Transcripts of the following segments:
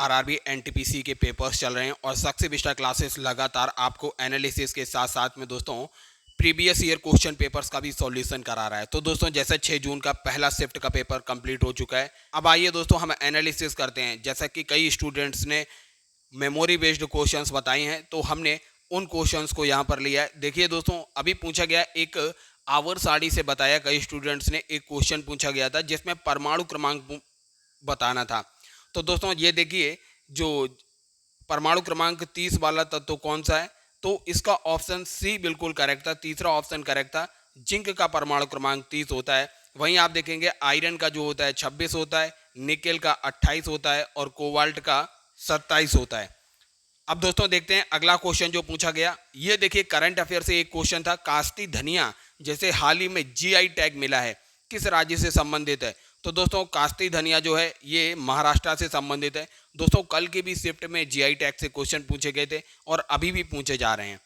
RRB NTPC के papers चल रहे हैं और सक्सेस विस्टा क्लासेस लगातार आपको एनालिसिस के साथ साथ में दोस्तों प्रीवियस ईयर क्वेश्चन पेपर्स का भी सॉल्यूशन करा रहा है। तो दोस्तों जैसे 6 जून का पहला शिफ्ट का पेपर कंप्लीट हो चुका है, अब आइए दोस्तों हम एनालिसिस करते हैं। जैसा कि कई स्टूडेंट्स ने मेमोरी बेस्ड क्वेश्चंस बताए हैं, तो हमने उन क्वेश्चंस को यहाँ पर लिया है। देखिए दोस्तों, अभी पूछा गया एक आवर साड़ी से बताया, कई स्टूडेंट्स ने एक क्वेश्चन पूछा गया था जिसमें परमाणु क्रमांक बताना था। तो दोस्तों ये देखिए, जो परमाणु क्रमांक 30 वाला तत्व कौन सा है, तो इसका ऑप्शन सी बिल्कुल करेक्ट था, तीसरा ऑप्शन करेक्ट था। जिंक का परमाणु क्रमांक 30 होता है। वहीं आप देखेंगे आयरन का जो होता है 26 होता है, निकेल का 28 होता है और कोबाल्ट का 27 होता है। अब दोस्तों देखते हैं अगला क्वेश्चन जो पूछा गया। ये देखिए करंट अफेयर से एक क्वेश्चन था, कास्ती धनिया जैसे हाल ही में जीआई टैग मिला है, किस राज्य से संबंधित है। तो दोस्तों कास्ती धनिया जो है ये महाराष्ट्र से संबंधित है। दोस्तों कल के भी शिफ्ट में जीआई टैग से क्वेश्चन पूछे गए थे और अभी भी पूछे जा रहे हैं।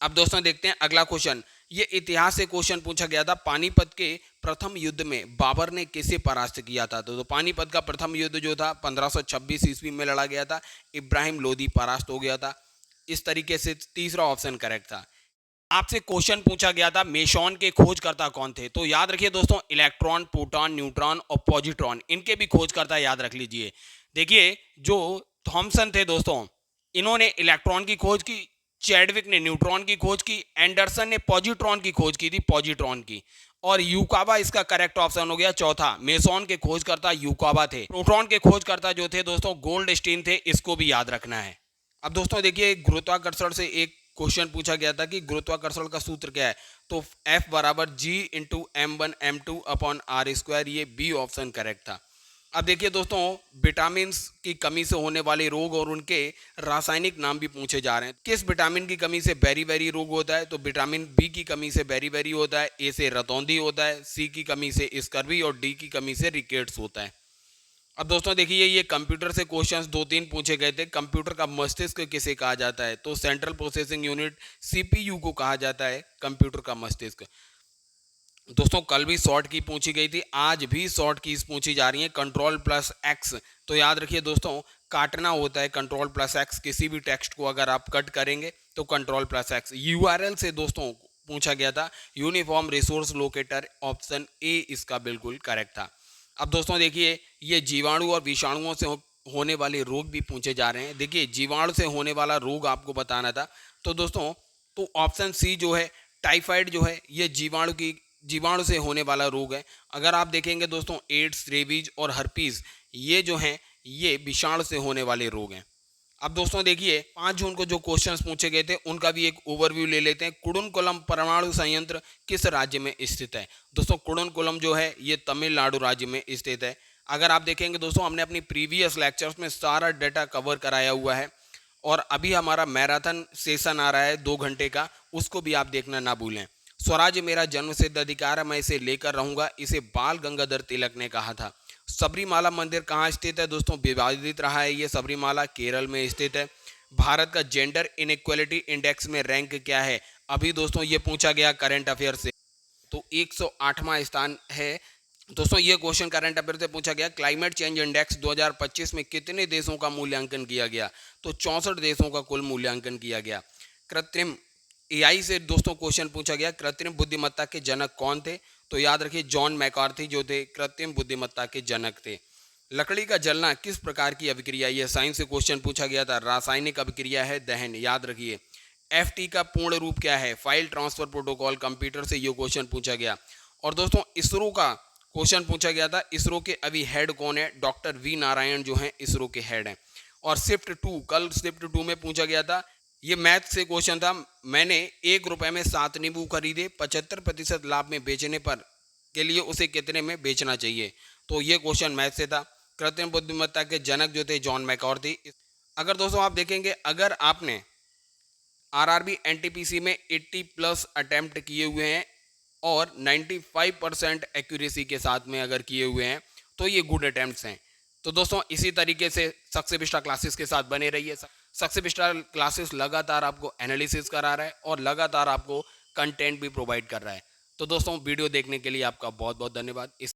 अब दोस्तों देखते हैं अगला क्वेश्चन। ये इतिहास से क्वेश्चन पूछा गया था, पानीपत के प्रथम युद्ध में बाबर ने किसे परास्त किया था। तो पानीपत का प्रथम युद्ध जो था 1526 ईस्वी में लड़ा गया था, इब्राहिम लोदी परास्त हो गया था। इस तरीके से तीसरा ऑप्शन करेक्ट था। आपसे क्वेश्चन पूछा गया था मेसॉन के खोजकर्ता कौन थे। तो याद रखिए दोस्तों, इलेक्ट्रॉन, प्रोटॉन, न्यूट्रॉन और पॉजिट्रॉन, इनके भी खोजकर्ता याद रख लीजिए। देखिए जो थॉमसन थे दोस्तों, इन्होंने इलेक्ट्रॉन की खोज की, चैडविक ने न्यूट्रॉन की खोज की, एंडरसन ने पॉजिट्रॉन की खोज की थी, पॉजिट्रॉन की, और यूकावा इसका करेक्ट ऑप्शन हो गया चौथा। मेसॉन के खोजकर्ता यूकावा थे। प्रोटॉन के खोजकर्ता जो थे दोस्तों गोल्डस्टीन थे, इसको भी याद रखना है। अब दोस्तों देखिए गुरुत्वाकर्षण से एक क्वेश्चन पूछा गया था कि गुरुत्वाकर्षण का सूत्र क्या है। तो F बराबर G into M1 M2 upon R square, ये बी ऑप्शन करेक्ट था। अब देखिए दोस्तों, विटामिन की कमी से होने वाले रोग और उनके रासायनिक नाम भी पूछे जा रहे हैं। किस विटामिन की कमी से बेरी रोग होता है। तो विटामिन बी की कमी से बेरी होता है, ए से रतौंधी होता है, सी की कमी से स्कर्वी और डी की कमी से रिकेट्स होता है। अब दोस्तों देखिए, ये कंप्यूटर से क्वेश्चंस 2-3 पूछे गए थे। कंप्यूटर का मस्तिष्क किसे कहा जाता है। तो सेंट्रल प्रोसेसिंग यूनिट सीपीयू को कहा जाता है कंप्यूटर का मस्तिष्क। दोस्तों कल भी शॉर्ट की पूछी गई थी, आज भी शॉर्ट कीज पूछी जा रही है, कंट्रोल प्लस एक्स। तो याद रखिए दोस्तों, काटना होता है कंट्रोल प्लस एक्स। किसी भी टेक्स्ट को अगर आप कट करेंगे तो कंट्रोल प्लस एक्स। यूआरएल से दोस्तों पूछा गया था uniform resource locator, option A इसका बिल्कुल करेक्ट था। अब दोस्तों देखिए, ये जीवाणु और विषाणुओं से होने वाले रोग भी पूछे जा रहे हैं। देखिए जीवाणु से होने वाला रोग आपको बताना था। तो दोस्तों तो ऑप्शन सी जो है टाइफाइड जो है, ये जीवाणु से होने वाला रोग है। अगर आप देखेंगे दोस्तों एड्स, रेबीज और हर्पीज, ये जो हैं ये विषाणु से होने वाले रोग हैं। अब दोस्तों देखिए 5 जून को जो क्वेश्चंस पूछे गए थे उनका भी एक ओवरव्यू ले लेते हैं। कुडनकुलम परमाणु संयंत्र किस राज्य में स्थित है। दोस्तों कुडनकुलम जो है ये तमिलनाडु राज्य में स्थित है। अगर आप देखेंगे दोस्तों, हमने अपनी प्रीवियस लेक्चर्स में सारा डाटा कवर कराया हुआ है और अभी हमारा मैराथन सेशन आ रहा है 2 घंटे का, उसको भी आप देखना ना भूलें। स्वराज्य मेरा जन्मसिद्ध अधिकार है, मैं इसे लेकर रहूंगा, इसे बाल गंगाधर तिलक ने कहा था। सबरीमाला मंदिर कहाँ स्थित है। दोस्तों विवादित रहा है ये सबरीमाला, केरल में स्थित है। भारत का जेंडर इनइक्वालिटी इंडेक्स में रैंक क्या है। अभी दोस्तों ये पूछा गया करंट अफेयर से, तो 108वां स्थान है। दोस्तों ये क्वेश्चन करंट अफेयर से पूछा गया, क्लाइमेट चेंज इंडेक्स 2025 में कितने देशों का मूल्यांकन किया गया। तो 64 देशों का कुल मूल्यांकन किया गया। कृत्रिम एआई से दोस्तों क्वेश्चन पूछा गया, कृत्रिम बुद्धिमत्ता के जनक कौन थे। तो याद रखिए जॉन मैकार्थी जो थे कृत्रिम बुद्धिमत्ता के जनक थे। लकड़ी का जलना किस प्रकार की अभिक्रिया, यह साइंस से क्वेश्चन पूछा गया था। रासायनिक अभिक्रिया है, दहन। याद रखिए एफटी का पूर्ण रूप क्या है, फाइल ट्रांसफर प्रोटोकॉल। कंप्यूटर से ये क्वेश्चन पूछा गया। और दोस्तों इसरो का क्वेश्चन पूछा गया था, इसरो के अभी हेड कौन है। डॉक्टर वी नारायण जो है इसरो के हेड हैं। और शिफ्ट 2, कल शिफ्ट 2 में पूछा गया था, ये मैथ से क्वेश्चन था, मैंने 1 रुपए में 7 नींबू खरीदे, 75% लाभ में बेचने पर के लिए उसे कितने में बेचना चाहिए। तो ये क्वेश्चन मैथ से था। कृत्रिम बुद्धिमत्ता के जनक जो थे जॉन मैकार्थी। अगर दोस्तों आप देखेंगे, अगर आपने आरआरबी एनटीपीसी में 80 प्लस अटेम्प्ट किए हुए हैं और 95% एक्यूरेसी के साथ में अगर किए हुए हैं तो ये गुड अटेम्प्ट्स हैं। तो दोस्तों इसी तरीके से सक्सेस विस्टा क्लासेस के साथ बने रहिए। सक्सेस विस्टा क्लासेस लगातार आपको एनालिसिस करा रहा है और लगातार आपको कंटेंट भी प्रोवाइड कर रहा है। तो दोस्तों वीडियो देखने के लिए आपका बहुत बहुत धन्यवाद।